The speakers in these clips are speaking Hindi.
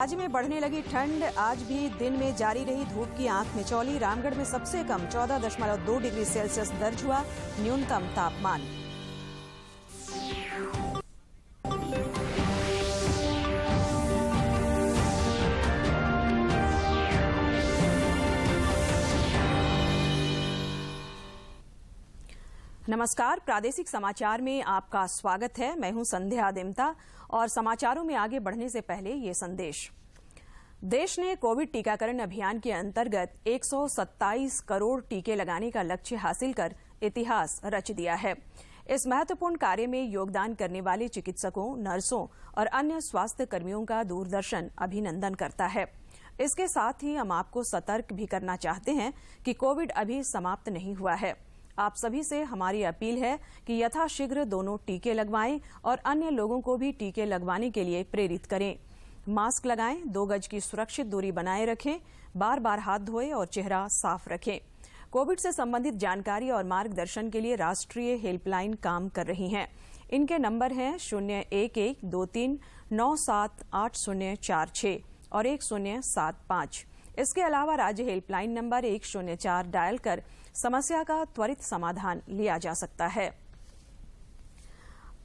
राज्य में बढ़ने लगी ठंड। आज भी दिन में जारी रही धूप की आंख मिचौली। रामगढ़ में सबसे कम 14.2 डिग्री सेल्सियस दर्ज हुआ न्यूनतम तापमान। नमस्कार, प्रादेशिक समाचार में आपका स्वागत है। मैं हूं संध्या दिमता और समाचारों में आगे बढ़ने से पहले ये संदेश। देश ने कोविड टीकाकरण अभियान के अंतर्गत 127 करोड़ टीके लगाने का लक्ष्य हासिल कर इतिहास रच दिया है। इस महत्वपूर्ण कार्य में योगदान करने वाले चिकित्सकों, नर्सों और अन्य स्वास्थ्य कर्मियों का दूरदर्शन अभिनंदन करता है। इसके साथ ही हम आपको सतर्क भी करना चाहते हैं कि कोविड अभी समाप्त नहीं हुआ है। आप सभी से हमारी अपील है कि यथाशीघ्र दोनों टीके लगवाएं और अन्य लोगों को भी टीके लगवाने के लिए प्रेरित करें। मास्क लगाएं, 2 गज की सुरक्षित दूरी बनाए रखें, बार बार हाथ धोएं और चेहरा साफ रखें। कोविड से संबंधित जानकारी और मार्गदर्शन के लिए राष्ट्रीय हेल्पलाइन काम कर रही हैं। इनके नंबर हैं 0112397846 और 1075। इसके अलावा राज्य हेल्पलाइन नंबर 104 डायल कर समस्या का त्वरित समाधान लिया जा सकता है।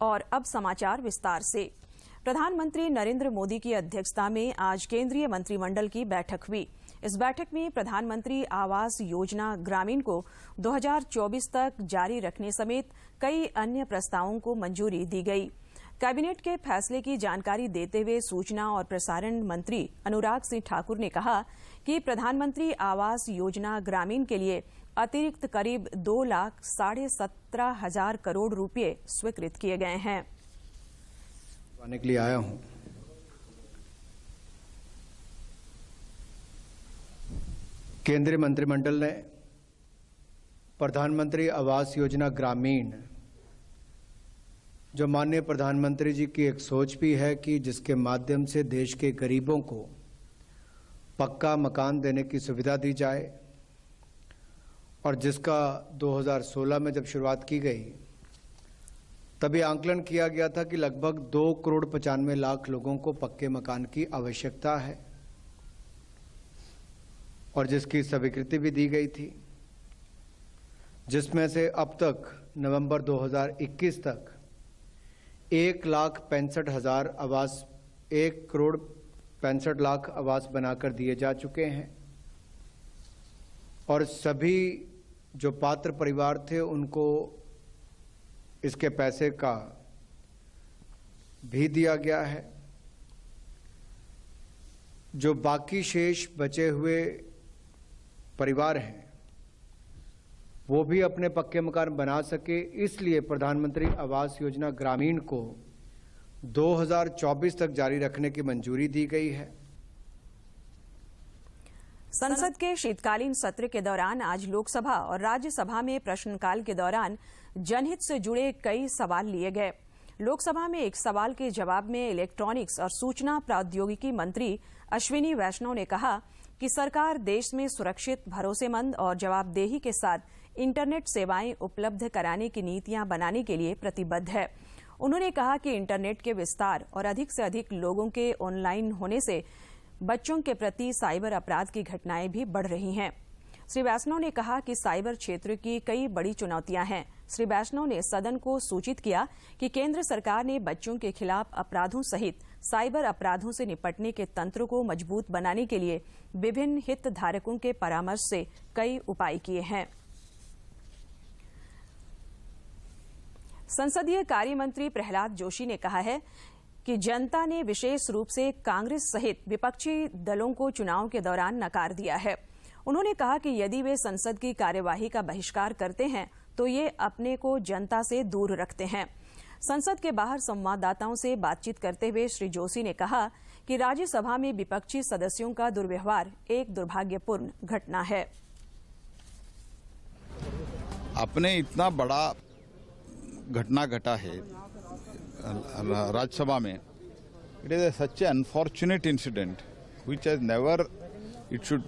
और अब समाचार विस्तार से। प्रधानमंत्री नरेंद्र मोदी की अध्यक्षता में आज केंद्रीय मंत्रिमंडल की बैठक हुई। इस बैठक में प्रधानमंत्री आवास योजना ग्रामीण को 2024 तक जारी रखने समेत कई अन्य प्रस्तावों को मंजूरी दी गई। कैबिनेट के फैसले की जानकारी देते हुए सूचना और प्रसारण मंत्री अनुराग सिंह ठाकुर ने कहा कि प्रधानमंत्री आवास योजना ग्रामीण के लिए अतिरिक्त करीब 2,17,500 करोड़ रुपए स्वीकृत किए गए हैं। आने के लिए आया हूं। केंद्रीय मंत्रिमंडल ने प्रधानमंत्री आवास योजना ग्रामीण, जो माननीय प्रधानमंत्री जी की एक सोच भी है कि जिसके माध्यम से देश के गरीबों को पक्का मकान देने की सुविधा दी जाए, और जिसका 2016 में जब शुरुआत की गई तभी आंकलन किया गया था कि लगभग 2,95 लाख लोगों को पक्के मकान की आवश्यकता है, और जिसकी स्वीकृति भी दी गई थी, जिसमें से अब तक नवंबर 2021 तक 1,65,000 आवास, 1,65,00,000 आवास बनाकर दिए जा चुके हैं। और सभी जो पात्र परिवार थे उनको इसके पैसे का भी दिया गया है। जो बाकी शेष बचे हुए परिवार हैं वो भी अपने पक्के मकान बना सके, इसलिए प्रधानमंत्री आवास योजना ग्रामीण को 2024 तक जारी रखने की मंजूरी दी गई है। संसद के शीतकालीन सत्र के दौरान आज लोकसभा और राज्यसभा में प्रश्नकाल के दौरान जनहित से जुड़े कई सवाल लिए गए। लोकसभा में एक सवाल के जवाब में इलेक्ट्रॉनिक्स और सूचना प्रौद्योगिकी मंत्री अश्विनी वैष्णव ने कहा कि सरकार देश में सुरक्षित, भरोसेमंद और जवाबदेही के साथ इंटरनेट सेवाएं उपलब्ध कराने की नीतियां बनाने के लिए प्रतिबद्ध है। उन्होंने कहा कि इंटरनेट के विस्तार और अधिक से अधिक लोगों के ऑनलाइन होने से बच्चों के प्रति साइबर अपराध की घटनाएं भी बढ़ रही हैं। श्री वैष्णव ने कहा कि साइबर क्षेत्र की कई बड़ी चुनौतियां हैं। श्री वैष्णव ने सदन को सूचित किया कि केंद्र सरकार ने बच्चों के खिलाफ अपराधों सहित साइबर अपराधों से निपटने के तंत्र को मजबूत बनाने के लिए विभिन्न हितधारकों के परामर्श से कई उपाय किए हैं। संसदीय कार्य मंत्री प्रहलाद जोशी ने कहा है कि जनता ने विशेष रूप से कांग्रेस सहित विपक्षी दलों को चुनाव के दौरान नकार दिया है। उन्होंने कहा कि यदि वे संसद की कार्यवाही का बहिष्कार करते हैं तो ये अपने को जनता से दूर रखते हैं। संसद के बाहर संवाददाताओं से बातचीत करते हुए श्री जोशी ने कहा कि राज्यसभा में विपक्षी सदस्यों का दुर्व्यवहार एक दुर्भाग्यपूर्ण घटना है। अपने इतना बड़ा घटना घटा है राज्यसभा में, it is such a unfortunate incident which has never it should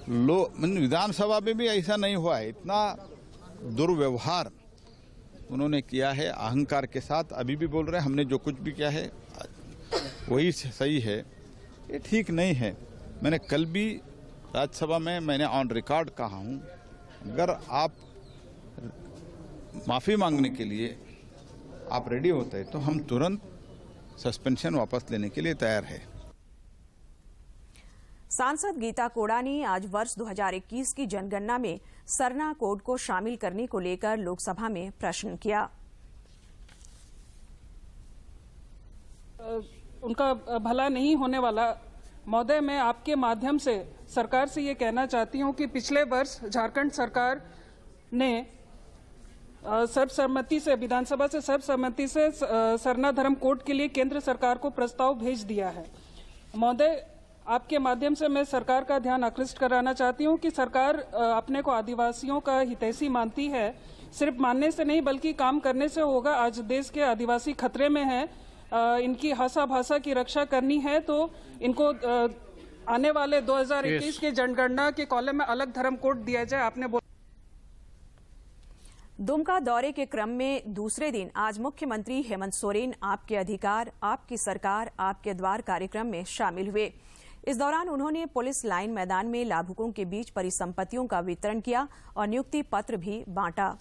लो। विधानसभा में भी ऐसा नहीं हुआ है। इतना दुर्व्यवहार उन्होंने किया है अहंकार के साथ। अभी भी बोल रहे हैं हमने जो कुछ भी किया है वही सही है, ये ठीक नहीं है। मैंने कल भी राज्यसभा में मैंने ऑन रिकॉर्ड कहा हूं, अगर आप माफी मांगने के लिए आप रेडी होते हैं तो हम तुरंत सस्पेंशन वापस लेने के लिए तैयार है। सांसद गीता कोड़ा ने आज वर्ष 2021 की जनगणना में सरना कोड को शामिल करने को लेकर लोकसभा में प्रश्न किया। उनका भला नहीं होने वाला। महोदय, मैं आपके माध्यम से सरकार से ये कहना चाहती हूं कि पिछले वर्ष झारखंड सरकार ने सर्वसम्मति से, विधानसभा से सर्वसम्मति से सरना धर्म कोड के लिए केंद्र सरकार को प्रस्ताव भेज दिया है। महोदय, आपके माध्यम से मैं सरकार का ध्यान आकृष्ट कराना चाहती हूं कि सरकार अपने को आदिवासियों का हितैषी मानती है। सिर्फ मानने से नहीं बल्कि काम करने से होगा। आज देश के आदिवासी खतरे में हैं। इनकी भाषा भाषा की रक्षा करनी है तो इनको आने वाले 2021 के जनगणना के कॉलम में अलग धर्म कोड दिया जाए। आपने दुमका दौरे के क्रम में दूसरे दिन आज मुख्यमंत्री हेमंत सोरेन आपके अधिकार, आपकी सरकार, आपके द्वार कार्यक्रम में शामिल हुए। इस दौरान उन्होंने पुलिस लाइन मैदान में लाभुकों के बीच परिसंपत्तियों का वितरण किया और नियुक्ति पत्र भी बांटा।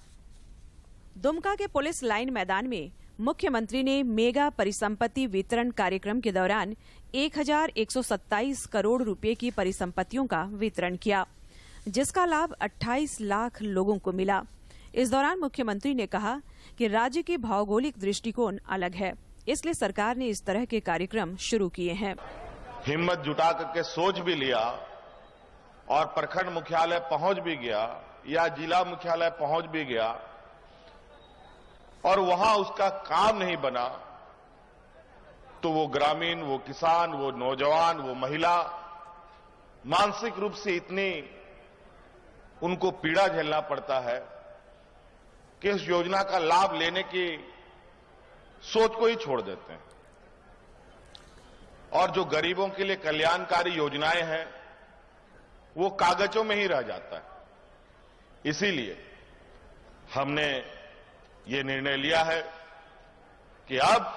दुमका के पुलिस लाइन मैदान में मुख्यमंत्री ने मेगा परिसंपत्ति वितरण कार्यक्रम के दौरान 1127 करोड़ रुपए की परिसंपत्तियों का वितरण किया, जिसका लाभ 28 लाख लोगों को मिला। इस दौरान मुख्यमंत्री ने कहा कि राज्य की भौगोलिक दृष्टिकोण अलग है, इसलिए सरकार ने इस तरह के कार्यक्रम शुरू किए हैं। हिम्मत जुटा करके सोच भी लिया और प्रखंड मुख्यालय पहुंच भी गया या जिला मुख्यालय पहुंच भी गया और वहां उसका काम नहीं बना तो वो ग्रामीण, वो किसान, वो नौजवान, वो महिला मानसिक रूप से इतनी उनको पीड़ा झेलना पड़ता है कि इस योजना का लाभ लेने की सोच को ही छोड़ देते हैं। और जो गरीबों के लिए कल्याणकारी योजनाएं हैं वो कागजों में ही रह जाता है। इसीलिए हमने ये निर्णय लिया है कि अब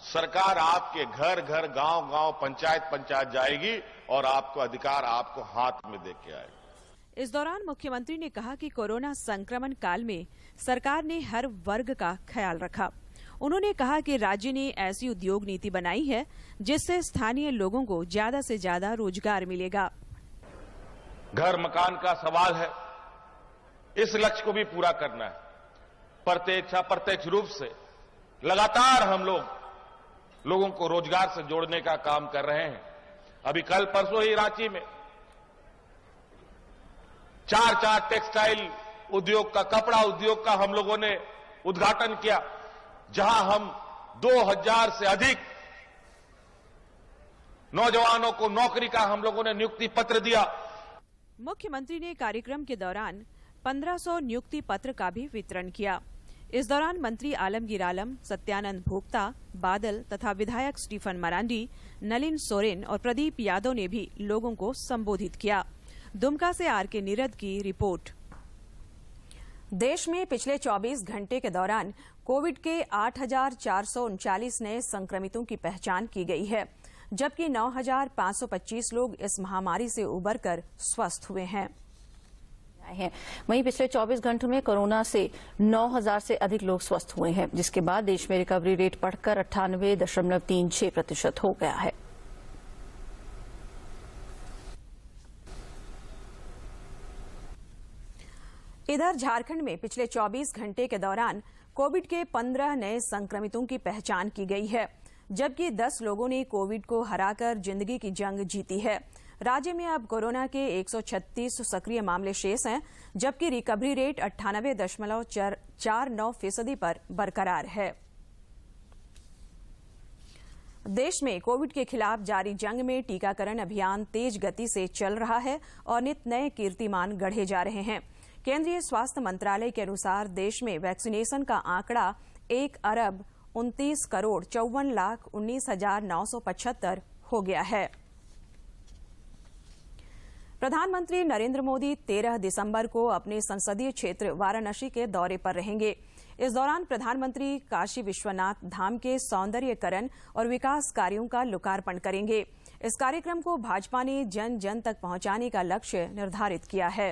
सरकार आपके घर घर, गांव गांव, पंचायत पंचायत जाएगी और आपको अधिकार आपको हाथ में दे के आएगी। इस दौरान मुख्यमंत्री ने कहा कि कोरोना संक्रमण काल में सरकार ने हर वर्ग का ख्याल रखा। उन्होंने कहा कि राज्य ने ऐसी उद्योग नीति बनाई है जिससे स्थानीय लोगों को ज्यादा से ज्यादा रोजगार मिलेगा। घर मकान का सवाल है, इस लक्ष्य को भी पूरा करना है। प्रत्यक्ष अप्रत्यक्ष रूप से लगातार हम लोगों को रोजगार से जोड़ने का काम कर रहे हैं। अभी कल परसों ही रांची में 4 टेक्सटाइल उद्योग का, कपड़ा उद्योग का हम लोगों ने उद्घाटन किया, जहां हम 2000 से अधिक नौजवानों को नौकरी का हम लोगों ने नियुक्ति पत्र दिया। मुख्यमंत्री ने कार्यक्रम के दौरान 1500 नियुक्ति पत्र का भी वितरण किया। इस दौरान मंत्री आलमगीर आलम, सत्यानंद भोक्ता, बादल तथा विधायक स्टीफन मरांडी, नलिन सोरेन और प्रदीप यादव ने भी लोगों को संबोधित किया। दुमका से आर.के. नीरद की रिपोर्ट। देश में पिछले 24 घंटे के दौरान कोविड के 8,439 नए संक्रमितों की पहचान की गई है, जबकि 9,525 लोग इस महामारी से उबरकर स्वस्थ हुए हैं। वहीं पिछले 24 घंटों में कोरोना से 9,000 से अधिक लोग स्वस्थ हुए हैं, जिसके बाद देश में रिकवरी रेट बढ़कर 98.36% हो गया है। इधर झारखंड में पिछले 24 घंटे के दौरान कोविड के 15 नए संक्रमितों की पहचान की गई है, जबकि 10 लोगों ने कोविड को हराकर जिंदगी की जंग जीती है। राज्य में अब कोरोना के 136 सक्रिय मामले शेष हैं, जबकि रिकवरी रेट 98.49% पर बरकरार है। देश में कोविड के खिलाफ जारी जंग में टीकाकरण अभियान तेज गति से चल रहा है और नित नए कीर्तिमान गढ़े जा रहे हैं। केंद्रीय स्वास्थ्य मंत्रालय के अनुसार देश में वैक्सीनेशन का आंकड़ा 1,29,54,19,975 हो गया है। प्रधानमंत्री नरेंद्र मोदी 13 दिसंबर को अपने संसदीय क्षेत्र वाराणसी के दौरे पर रहेंगे। इस दौरान प्रधानमंत्री काशी विश्वनाथ धाम के सौंदर्यीकरण और विकास कार्यों का लोकार्पण करेंगे। इस कार्यक्रम को भाजपा ने जन जन तक पहुंचाने का लक्ष्य निर्धारित किया है।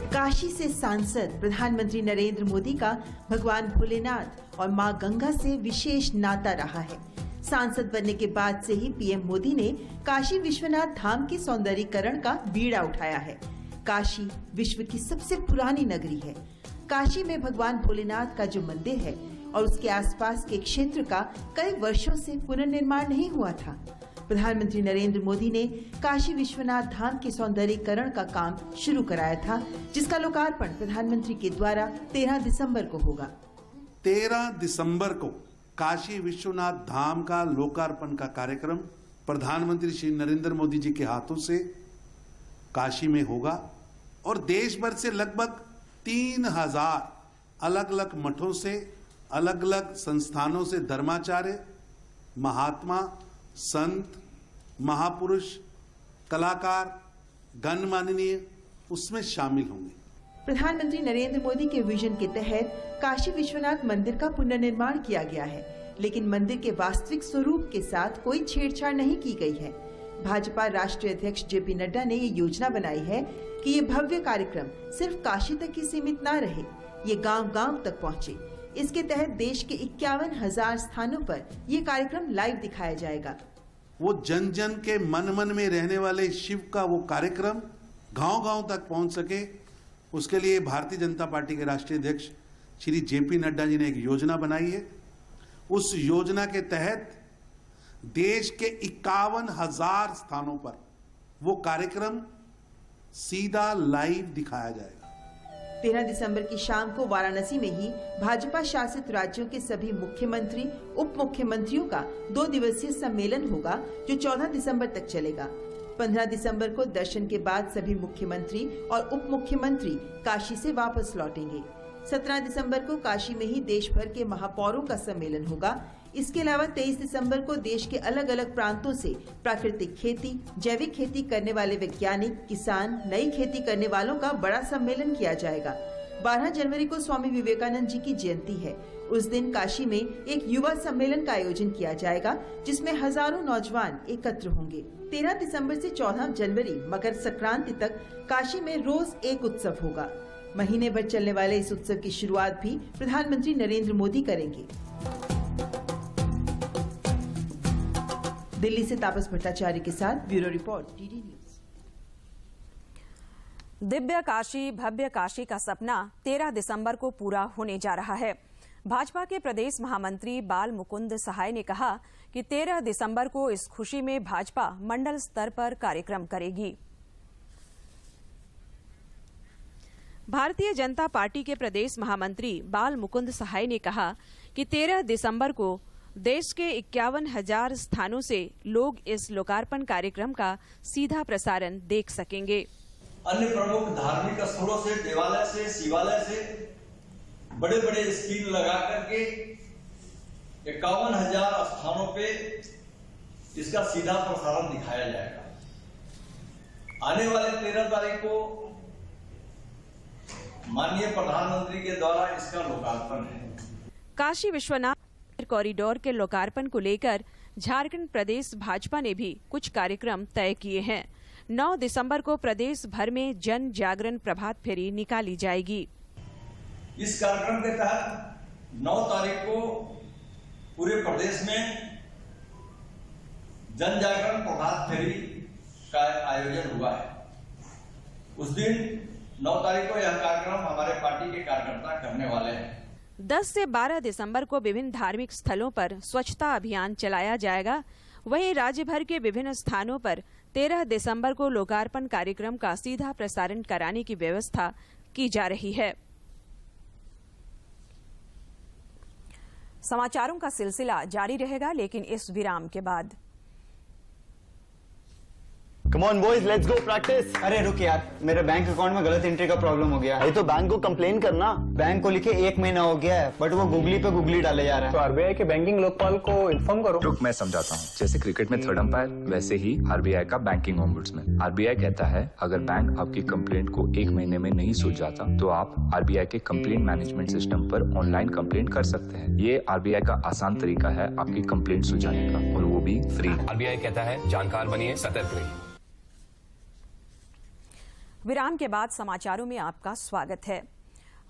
काशी से सांसद प्रधानमंत्री नरेंद्र मोदी का भगवान भोलेनाथ और मां गंगा से विशेष नाता रहा है। सांसद बनने के बाद से ही पीएम मोदी ने काशी विश्वनाथ धाम के सौंदर्यीकरण का बीड़ा उठाया है। काशी विश्व की सबसे पुरानी नगरी है। काशी में भगवान भोलेनाथ का जो मंदिर है और उसके आसपास के क्षेत्र का कई वर्षों से पुनर्निर्माण नहीं हुआ था। प्रधानमंत्री नरेंद्र मोदी ने काशी विश्वनाथ धाम के सौंदर्यीकरण का काम शुरू कराया था, जिसका लोकार्पण प्रधानमंत्री के द्वारा 13 दिसंबर को होगा। 13 दिसंबर को काशी विश्वनाथ धाम का लोकार्पण का कार्यक्रम प्रधानमंत्री श्री नरेंद्र मोदी जी के हाथों से काशी में होगा और देश भर से लगभग 3000 अलग अलग मठों से, अलग अलग संस्थानों से धर्माचार्य, महात्मा, संत, महापुरुष, कलाकार, गणमाननीय उसमें शामिल होंगे। प्रधानमंत्री नरेंद्र मोदी के विजन के तहत काशी विश्वनाथ मंदिर का पुनर्निर्माण किया गया है, लेकिन मंदिर के वास्तविक स्वरूप के साथ कोई छेड़छाड़ नहीं की गई है। भाजपा राष्ट्रीय अध्यक्ष जेपी नड्डा ने ये योजना बनाई है कि ये भव्य कार्यक्रम सिर्फ काशी तक ही सीमित न रहे, ये गांव-गांव तक पहुंचे। इसके तहत देश के 51,000 स्थानों पर ये कार्यक्रम लाइव दिखाया जाएगा। वो जन जन के मन में रहने वाले शिव का वो कार्यक्रम गांव-गांव तक पहुंच सके, उसके लिए भारतीय जनता पार्टी के राष्ट्रीय अध्यक्ष श्री जेपी नड्डा जी ने एक योजना बनाई है। उस योजना के तहत देश के 51,000 स्थानों पर वो कार्यक्रम सीधा लाइव दिखाया जाएगा। 13 दिसंबर की शाम को वाराणसी में ही भाजपा शासित राज्यों के सभी मुख्यमंत्री, उप मुख्यमंत्रियों का 2 दिवसीय सम्मेलन होगा, जो 14 दिसंबर तक चलेगा। 15 दिसंबर को दर्शन के बाद सभी मुख्यमंत्री और उप मुख्यमंत्री काशी से वापस लौटेंगे। 17 दिसंबर को काशी में ही देश भर के महापौरों का सम्मेलन होगा। इसके अलावा 23 दिसंबर को देश के अलग अलग प्रांतों से प्राकृतिक खेती, जैविक खेती करने वाले वैज्ञानिक, किसान, नई खेती करने वालों का बड़ा सम्मेलन किया जाएगा। 12 जनवरी को स्वामी विवेकानंद जी की जयंती है। उस दिन काशी में एक युवा सम्मेलन का आयोजन किया जाएगा, जिसमें हजारों नौजवान एकत्र होंगे। 13 दिसंबर से 14 जनवरी मकर संक्रांति तक काशी में रोज एक उत्सव होगा। महीने भर चलने वाले इस उत्सव की शुरुआत भी प्रधानमंत्री नरेंद्र मोदी करेंगे। दिल्ली से तापस भट्टाचार्य के साथ bureau report, DD news. Divya Kashi भव्य काशी का सपना 13 दिसंबर को पूरा होने जा रहा है। भाजपा के प्रदेश महामंत्री बाल मुकुंद सहाय ने कहा कि 13 दिसंबर को इस खुशी में भाजपा मंडल स्तर पर कार्यक्रम करेगी। भारतीय जनता पार्टी के प्रदेश महामंत्री बाल मुकुंद सहाय ने कहा कि 13 दिसंबर को देश के 51,000 स्थानों से लोग इस लोकार्पण कार्यक्रम का सीधा प्रसारण देख सकेंगे। अन्य प्रमुख धार्मिक स्थलों से, देवालय से, शिवालय से बड़े बड़े स्क्रीन लगा करके 51,000 स्थानों पे इसका सीधा प्रसारण दिखाया जाएगा। आने वाले 13 तारीख को माननीय प्रधानमंत्री के द्वारा इसका लोकार्पण है। काशी विश्वनाथ कॉरिडोर के लोकार्पण को लेकर झारखंड प्रदेश भाजपा ने भी कुछ कार्यक्रम तय किए हैं। 9 दिसंबर को प्रदेश भर में जन जागरण प्रभात फेरी निकाली जाएगी। इस कार्यक्रम के तहत 9 तारीख को पूरे प्रदेश में जन जागरण प्रभात फेरी का आयोजन हुआ है। उस दिन 9 तारीख को यह कार्यक्रम हमारे पार्टी के कार्यकर्ता करने वाले हैं। 10 से 12 दिसंबर को विभिन्न धार्मिक स्थलों पर स्वच्छता अभियान चलाया जाएगा। वहीं राज्य भर के विभिन्न स्थानों पर 13 दिसंबर को लोकार्पण कार्यक्रम का सीधा प्रसारण कराने की व्यवस्था की जा रही है। समाचारों का सिलसिला जारी रहेगा, लेकिन इस विराम के बाद। Come on boys, let's go practice. अरे रुक यार, मेरे बैंक अकाउंट में गलत एंट्री का प्रॉब्लम हो गया है। अरे तो बैंक को कंप्लेन करना। बैंक को लिखे 1 महीना हो गया है, बट वो गूगली पे गूगली डाले जा रहा है। तो आरबीआई के बैंकिंग लोकपाल को इन्फॉर्म करो। रुक, मैं समझाता हूँ। जैसे क्रिकेट में थर्ड अंपायर, वैसे ही आरबीआई का बैंकिंग ओम्बुड्समैन। आरबीआई कहता है अगर बैंक आपकी कंप्लेंट को 1 महीने में नहीं सुलझाता तो आप आरबीआई के कंप्लेंट मैनेजमेंट सिस्टम पर ऑनलाइन कंप्लेंट कर सकते हैं। ये आरबीआई का आसान तरीका है आपकी कंप्लेंट सुलझाने का, और वो भी फ्री। आरबीआई कहता है जानकार बनिए, सतर्क रहिए। विराम के बाद समाचारों में आपका स्वागत है।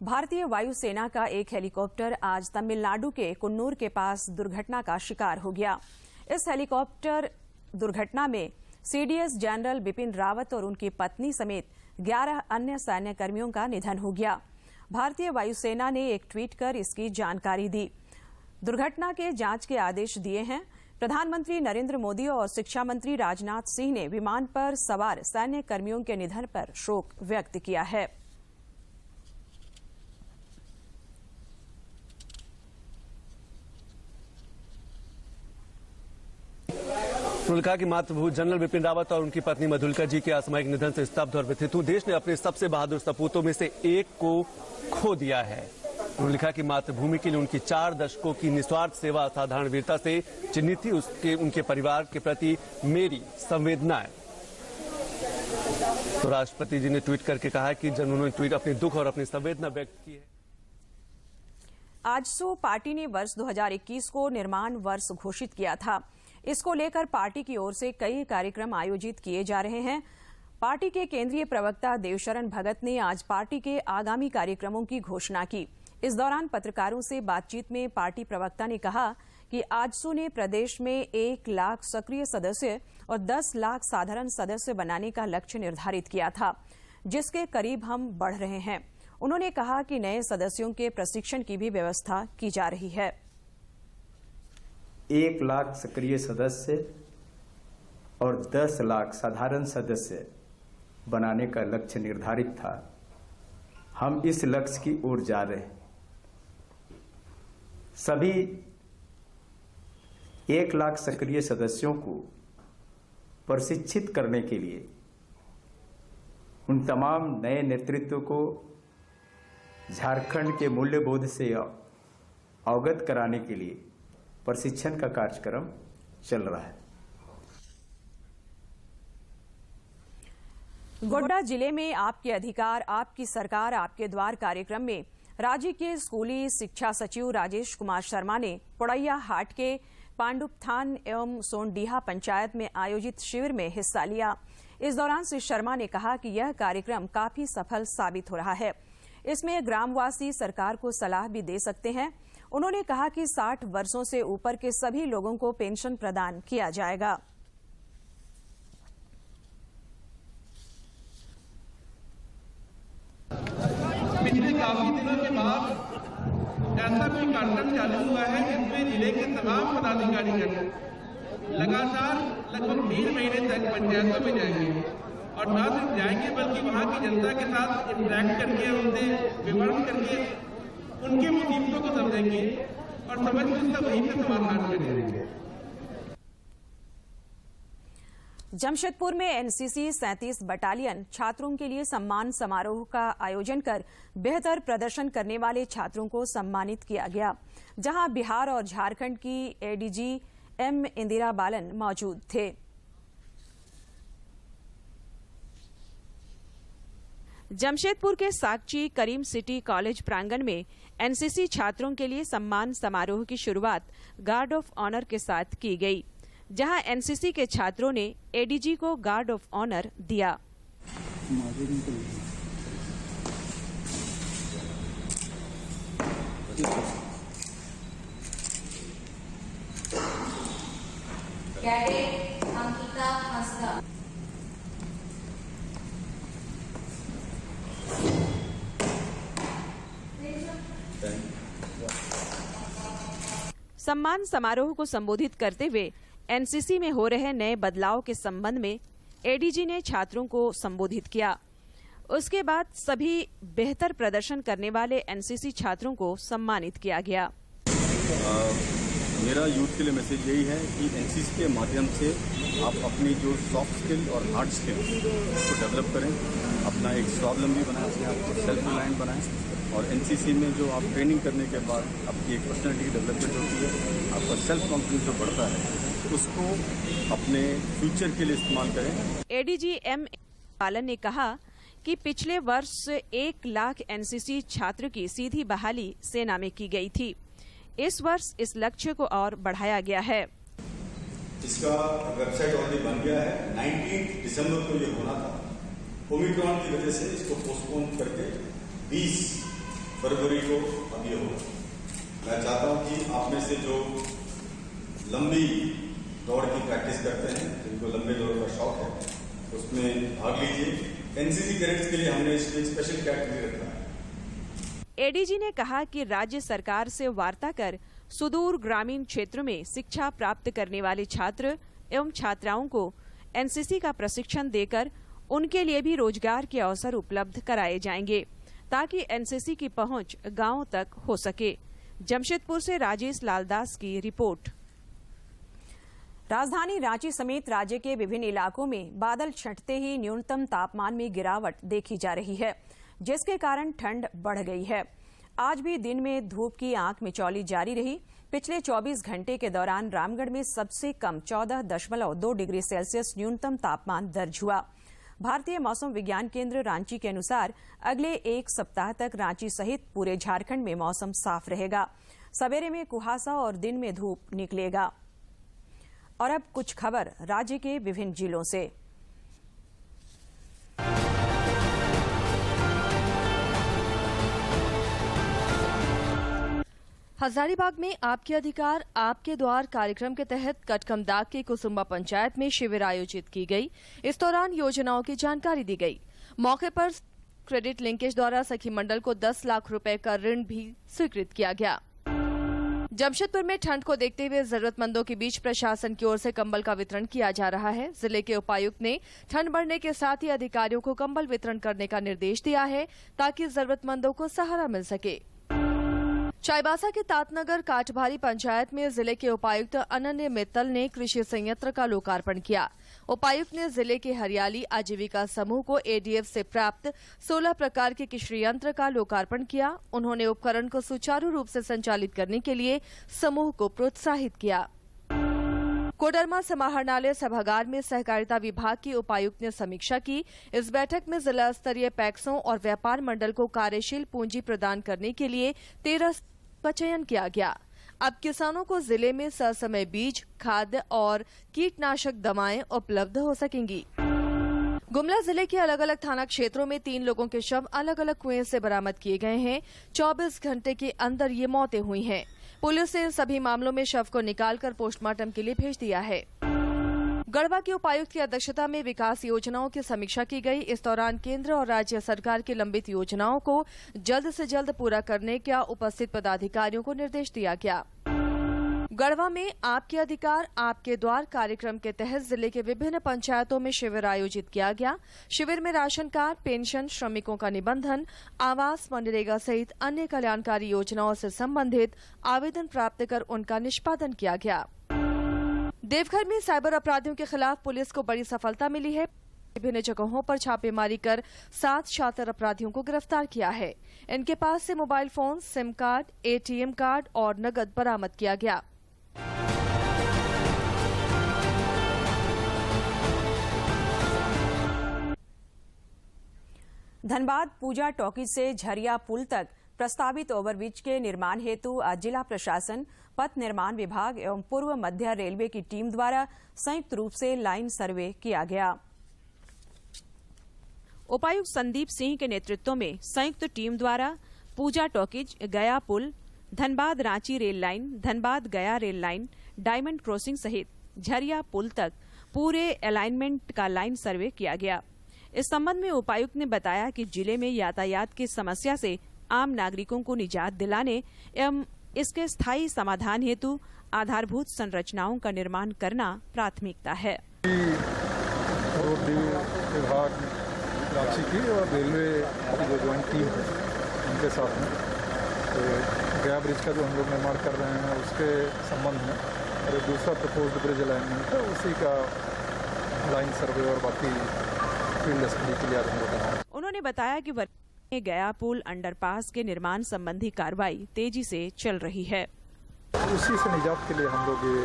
भारतीय वायुसेना का एक हेलीकॉप्टर आज तमिलनाडु के कुन्नूर के पास दुर्घटना का शिकार हो गया। इस हेलीकॉप्टर दुर्घटना में सीडीएस जनरल बिपिन रावत और उनकी पत्नी समेत 11 अन्य सैन्य कर्मियों का निधन हो गया। भारतीय वायुसेना ने एक ट्वीट कर इसकी जानकारी दी। दुर्घटना के जांच के आदेश दिए हैं। प्रधानमंत्री नरेंद्र मोदी और शिक्षा मंत्री राजनाथ सिंह ने विमान पर सवार सैन्य कर्मियों के निधन पर शोक व्यक्त किया है। उन्होंने कहा कि मातृभूमि जनरल बिपिन रावत और उनकी पत्नी मधुलिका जी के असामयिक निधन से स्तब्ध और व्यथित हूं। देश ने अपने सबसे बहादुर सपूतों में से एक को खो दिया है। उन्होंने लिखा कि मातृभूमि के लिए उनकी 4 दशकों की निस्वार्थ सेवा असाधारण वीरता से चिन्हित थी। उनके परिवार के प्रति मेरी संवेदनाएं। तो राष्ट्रपति जी ने ट्वीट करके कहा कि उन्होंने ट्वीट अपने दुख और अपनी संवेदना व्यक्त की है। आजसू पार्टी ने वर्ष 2021 को निर्माण वर्ष घोषित किया था। इसको लेकर पार्टी की ओर से कई कार्यक्रम आयोजित किए जा रहे हैं। पार्टी के केंद्रीय प्रवक्ता देवशरण भगत ने आज पार्टी के आगामी कार्यक्रमों की घोषणा की। इस दौरान पत्रकारों से बातचीत में पार्टी प्रवक्ता ने कहा कि आजसू ने प्रदेश में 1 लाख सक्रिय सदस्य और 10 लाख साधारण सदस्य बनाने का लक्ष्य निर्धारित किया था, जिसके करीब हम बढ़ रहे हैं। उन्होंने कहा कि नए सदस्यों के प्रशिक्षण की भी व्यवस्था की जा रही है। 1 लाख सक्रिय सदस्य और 10 लाख साधारण सदस्य बनाने का लक्ष्य निर्धारित था। हम इस लक्ष्य की ओर जा रहे हैं। सभी 1 लाख सक्रिय सदस्यों को प्रशिक्षित करने के लिए, उन तमाम नए नेतृत्व को झारखंड के मूल्यबोध से अवगत कराने के लिए प्रशिक्षण का कार्यक्रम चल रहा है। गोड्डा जिले में आपके अधिकार, आपकी सरकार, आपके द्वार कार्यक्रम में राज्य के स्कूली शिक्षा सचिव राजेश कुमार शर्मा ने पोड़ैया हाट के पांडुपथान एवं सोनडीहा पंचायत में आयोजित शिविर में हिस्सा लिया। इस दौरान श्री शर्मा ने कहा कि यह कार्यक्रम काफी सफल साबित हो रहा है। इसमें ग्रामवासी सरकार को सलाह भी दे सकते हैं। उन्होंने कहा कि 60 वर्षों से ऊपर के सभी लोगों को पेंशन प्रदान किया जाएगा। पिछले काफी दिनों के बाद ऐसा कोई कार्यक्रम चालू हुआ है जिसमें जिले के तमाम पदाधिकारीगण लगातार लगभग 1.5 महीने तक पंचायतों में जाएंगे, और न सिर्फ जाएंगे बल्कि वहां की जनता के साथ इंटरेक्ट करके, उनसे विवरण करके उनकी मुसीबतों को समझेंगे और समझ के उसका वहीं पर समाधान करेंगे। जमशेदपुर में एनसीसी 37 बटालियन छात्रों के लिए सम्मान समारोह का आयोजन कर बेहतर प्रदर्शन करने वाले छात्रों को सम्मानित किया गया, जहां बिहार और झारखंड की एडीजी एम इंदिरा बालन मौजूद थे। जमशेदपुर के साकची करीम सिटी कॉलेज प्रांगण में एनसीसी छात्रों के लिए सम्मान समारोह की शुरुआत गार्ड ऑफ ऑनर के साथ की गई, जहां एनसीसी के छात्रों ने एडीजी को गार्ड ऑफ ऑनर दिया। कैडेट अंकिता हंसदा, सम्मान समारोह को संबोधित करते हुए एनसीसी में हो रहे नए बदलाव के संबंध में एडीजी ने छात्रों को संबोधित किया। उसके बाद सभी बेहतर प्रदर्शन करने वाले एनसीसी छात्रों को सम्मानित किया गया। मेरा यूथ के लिए मैसेज यही है कि एनसीसी के माध्यम से आप अपनी जो सॉफ्ट स्किल और हार्ड स्किल उसको डेवलप करें, अपना एक स्वावलंबी बनाएं, अपने आप को सेल्फ रिलायंट बनाएं। और एनसीसी में जो आप ट्रेनिंग करने के बाद आपकी एक पर्सनैलिटी की डेवलपमेंट होती है, आपका सेल्फ कॉन्फिडेंस जो बढ़ता है उसको अपने फ्यूचर के लिए इस्तेमाल करें। एडीजी एम पालन ने कहा कि पिछले वर्ष 1 लाख एनसीसी छात्र की सीधी बहाली सेना में की गई थी। इस वर्ष इस लक्ष्य को और बढ़ाया गया है। इसका वेबसाइट ऑलरेडी बन गया है। 19 दिसंबर को ये होना था, ओमिक्रॉन की वजह से इसको पोस्टपोन करके 20 फरवरी को अब ये होगा। मैं चाहता हूं कि आप में से जो लंबी दौड़ की प्रैक्टिस करते हैं, जिनको लंबे दौड़ का शौक है, उसमें भाग लीजिए। एनसीसी कैडेट्स के लिए हमने इसमें स्पेशल कैटेगरी रखा है। एडीजी ने कहा कि राज्य सरकार से वार्ता कर सुदूर ग्रामीण क्षेत्रों में शिक्षा प्राप्त करने वाले छात्र एवं छात्राओं को एनसीसी का प्रशिक्षण देकर उनके लिए भी रोजगार के अवसर उपलब्ध कराए जाएंगे, ताकि एनसीसी की पहुंच गांवों तक हो सके। जमशेदपुर से राजेश लालदास की रिपोर्ट। राजधानी रांची समेत राज्य के विभिन्न इलाकों में बादल छंटते ही न्यूनतम तापमान में गिरावट देखी जा रही है, जिसके कारण ठंड बढ़ गई है। आज भी दिन में धूप की आंख मिचौली जारी रही। पिछले 24 घंटे के दौरान रामगढ़ में सबसे कम 14.2 डिग्री सेल्सियस न्यूनतम तापमान दर्ज हुआ। भारतीय मौसम विज्ञान केंद्र रांची के अनुसार अगले 1 सप्ताह तक रांची सहित पूरे झारखंड में मौसम साफ रहेगा। सवेरे में कुहासा और दिन में धूप निकलेगा। और अब कुछ खबर राज्य के विभिन्न जिलों से। हजारीबाग में आपके अधिकार आपके द्वार कार्यक्रम के तहत कटकमदाग के कुसुम्बा पंचायत में शिविर आयोजित की गई। इस दौरान योजनाओं की जानकारी दी गई। मौके पर क्रेडिट लिंकेज द्वारा सखी मंडल को 10 लाख रुपए का ऋण भी स्वीकृत किया गया। जमशेदपुर में ठंड को देखते हुए जरूरतमंदों के बीच प्रशासन की ओर से कंबल का वितरण किया जा रहा है। जिले के उपायुक्त ने ठंड बढ़ने के साथ ही अधिकारियों को कंबल वितरण करने का निर्देश दिया है, ताकि जरूरतमंदों को सहारा मिल सके। चाईबासा के तातनगर काटभारी पंचायत में जिले के उपायुक्त अनन्य मित्तल ने कृषि संयंत्र का लोकार्पण किया। उपायुक्त ने जिले के हरियाली आजीविका समूह को एडीएफ से प्राप्त 16 प्रकार के कृषि यंत्र का लोकार्पण किया। उन्होंने उपकरण को सुचारू रूप से संचालित करने के लिए समूह को प्रोत्साहित किया। कोडरमा समाहरणालय सभागार में सहकारिता विभाग की उपायुक्त ने समीक्षा की। इस बैठक में जिला स्तरीय पैक्सों और व्यापार मंडल को कार्यशील पूंजी प्रदान करने के लिए 13 का चयन किया गया। अब किसानों को जिले में ससमय बीज, खाद्य और कीटनाशक दवाएं उपलब्ध हो सकेंगी। गुमला जिले के अलग अलग थाना क्षेत्रों में 3 लोगों के शव अलग अलग कुएं से बरामद किए गए हैं। 24 घंटे के अंदर ये मौतें हुई हैं। पुलिस ने सभी मामलों में शव को निकालकर पोस्टमार्टम के लिए भेज दिया है। गढ़वा के उपायुक्त की अध्यक्षता में विकास योजनाओं की समीक्षा की गई। इस दौरान केंद्र और राज्य सरकार की लंबित योजनाओं को जल्द से जल्द पूरा करने का उपस्थित पदाधिकारियों को निर्देश दिया गया। गढ़वा में आपके अधिकार आपके द्वार कार्यक्रम के तहत जिले के विभिन्न पंचायतों में शिविर आयोजित किया गया। शिविर में राशन कार्ड, पेंशन, श्रमिकों का निबंधन, आवास, मनरेगा सहित अन्य कल्याणकारी योजनाओं से संबंधित आवेदन प्राप्त कर उनका निष्पादन किया गया। देवघर में साइबर अपराधियों के खिलाफ पुलिस को बड़ी सफलता मिली है। विभिन्न जगहों पर छापेमारी कर 7 शातिर अपराधियों को गिरफ्तार किया है। इनके पास से mobile phone, SIM card, ATM card और नकद बरामद किया गया। धनबाद पूजा टॉकीज से झरिया पुल तक प्रस्तावित ओवरब्रिज के निर्माण हेतु आज जिला प्रशासन, पथ निर्माण विभाग एवं पूर्व मध्य रेलवे की टीम द्वारा संयुक्त रूप से लाइन सर्वे किया गया। उपायुक्त संदीप सिंह के नेतृत्व में संयुक्त टीम द्वारा पूजा टॉकीज, गया पुल, धनबाद रांची रेल लाइन, धनबाद गया रेल लाइन, डायमंड क्रॉसिंग सहित झरिया पुल तक पूरे अलाइनमेंट का लाइन सर्वे किया गया। इस संबंध में उपायुक्त ने बताया कि जिले में यातायात की समस्या से आम नागरिकों को निजात दिलाने एवं इसके स्थायी समाधान हेतु आधारभूत संरचनाओं का निर्माण करना प्राथमिकता है। रोड विभाग रांची की और रेलवे की जो ज्वाइंट टीम है उनके साथ में गया ब्रिज का जो हम लोग निर्माण कर रहे हैं उसके संबंध में, और दूसरा प्रपोज्ड ब्रिज अलाइनमेंट है उसी का लाइन सर्वे और बाकी फील्ड स्टडी के लिए आज हम लोग बनाए। उन्होंने बताया कि वर्तमान में गया पुल अंडरपास के निर्माण संबंधी कार्रवाई तेजी से चल रही है। उसी से निजात के लिए हम लोग ये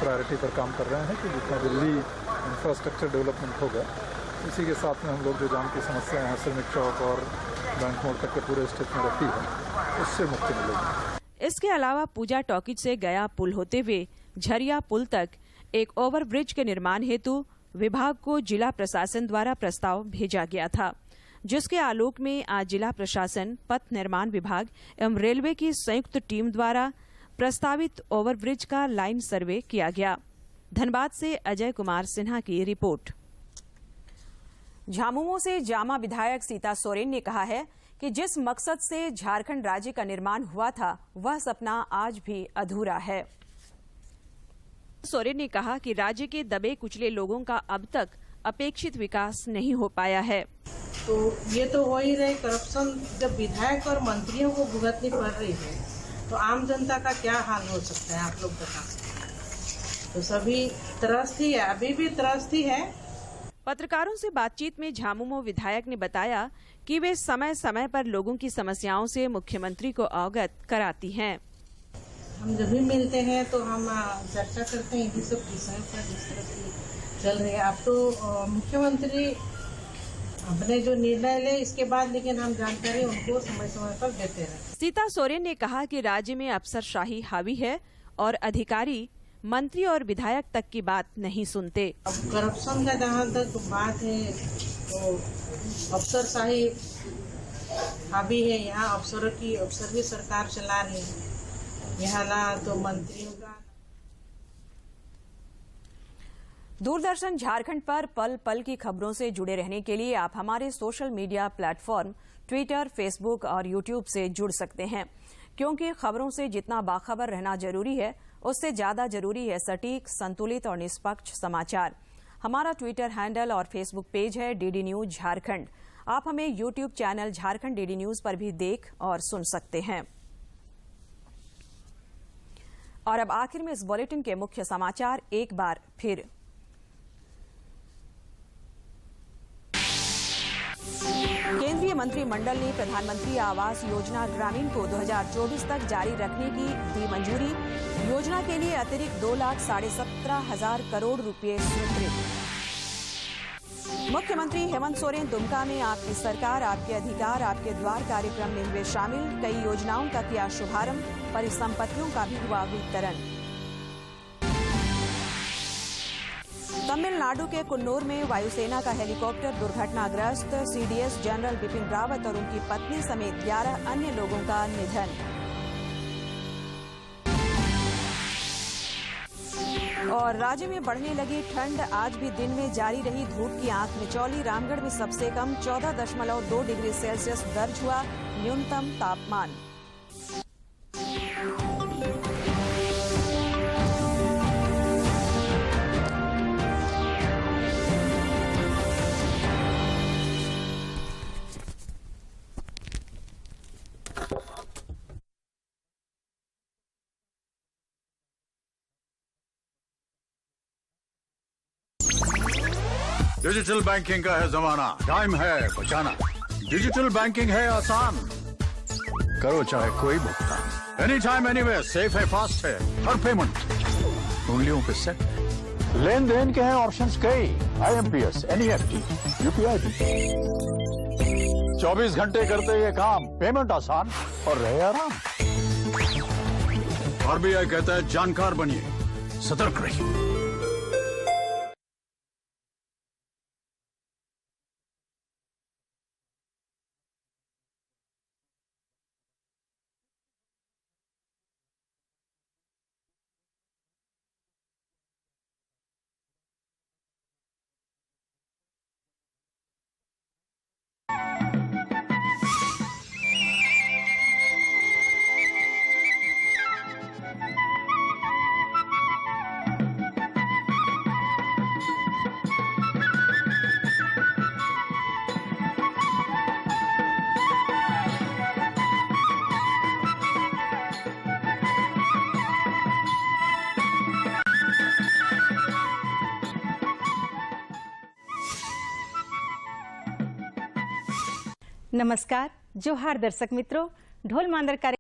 प्रायोरिटी पर काम कर रहे हैं कि जितना जल्दी इंफ्रास्ट्रक्चर डेवलपमेंट होगा, इसी के साथ में हम लोग जो जाम की समस्या है श्रमिक चौक और बैंक मोड़ तक के पूरे स्टेट में रहती है, उससे मुक्ति मिलेगी। इसके अलावा पूजा टॉकीज से गया पुल होते हुए झरिया पुल तक एक ओवरब्रिज के निर्माण हेतु विभाग को जिला प्रशासन द्वारा प्रस्ताव भेजा गया था, जिसके आलोक में आज जिला प्रशासन, पथ निर्माण विभाग एवं रेलवे की संयुक्त टीम द्वारा प्रस्तावित ओवरब्रिज का लाइन सर्वे किया गया। धनबाद से अजय कुमार सिन्हा की रिपोर्ट। झामुमो से जामा विधायक सीता सोरेन ने कहा है कि जिस मकसद से झारखंड राज्य का निर्माण हुआ था, वह सपना आज भी अधूरा है। सोरेन ने कहा कि राज्य के दबे कुचले लोगों का अब तक अपेक्षित विकास नहीं हो पाया है। तो ये तो हो ही रहे, करप्शन जब विधायक और मंत्रियों को भुगतनी पड़ रही है तो आम जनता का क्या हाल हो सकता है, आप लोग बता सकते हैं। तो सभी त्रस्त ही है, अभी भी त्रस्त ही है। पत्रकारों से बातचीत में झामुमो विधायक ने बताया कि वे समय समय पर लोगों की समस्याओं से मुख्यमंत्री को अवगत कराती हैं। हम जब भी मिलते हैं तो हम चर्चा करते हैं इन्हीं सब विषयों पर जिस तरह से चल रहे हैं। अब तो मुख्यमंत्री अपने जो निर्णय ले इसके बाद, लेकिन हम जानकारी उनको समय समय पर देते रहे। सीता सोरेन ने कहा कि राज्य में अफसरशाही हावी है और अधिकारी मंत्री और विधायक तक की बात नहीं सुनते। अब करप्शन का जहाँ तक बात है तो अफसरशाही हावी है। यहाँ अफसर की सरकार चला रही है, यहाँ ना तो मंत्रियों का। दूरदर्शन झारखंड पर पल पल की खबरों से जुड़े रहने के लिए आप हमारे social media platform Twitter, Facebook और यूट्यूब से जुड़ सकते हैं, क्योंकि खबरों से जितना बाखबर रहना जरूरी है, उससे ज्यादा जरूरी है सटीक, संतुलित और निष्पक्ष समाचार। हमारा ट्विटर हैंडल और फेसबुक पेज है डीडी न्यूज झारखंड। आप हमें YouTube channel Jharkhand DD news पर भी देख और सुन सकते हैं। और अब आखिर में इस बुलेटिन के मुख्य समाचार एक बार फिर। केंद्रीय मंत्रिमंडल ने प्रधानमंत्री आवास योजना ग्रामीण को 2024 तक जारी रखने की दी मंजूरी। योजना के लिए अतिरिक्त 2,17,500 करोड़ रुपए स्वीकृत। मुख्यमंत्री हेमंत सोरेन दुमका में आपकी सरकार, आपके अधिकार, आपके द्वार कार्यक्रम में हुए शामिल। कई योजनाओं का किया शुभारंभ, परिसंपत्तियों का भी हुआ वितरण। तमिलनाडु के कुन्नूर में वायुसेना का हेलीकॉप्टर दुर्घटनाग्रस्त। सीडीएस जनरल बिपिन रावत और उनकी पत्नी समेत 11 अन्य लोगों का निधन। और राज्य में बढ़ने लगी ठंड, आज भी दिन में जारी रही धूप की आंख मिचौली। रामगढ़ में सबसे कम 14.2 डिग्री सेल्सियस दर्ज हुआ न्यूनतम तापमान। डिजिटल बैंकिंग का है जमाना, टाइम है बचाना। डिजिटल बैंकिंग है आसान, करो चाहे कोई भुगतान, एनी टाइम एनीवेयर, सेफ है, फास्ट है, हर पेमेंट उंगलियों पे सेट। लेन देन के हैं ऑप्शंस कई, IMPS, NEFT, UPI भी। 24 घंटे करते ये काम, पेमेंट आसान और रहे आराम। RBI कहता है जानकार बनिए, सतर्क रहिए। नमस्कार, जोहार दर्शक मित्रों, ढोल मांदर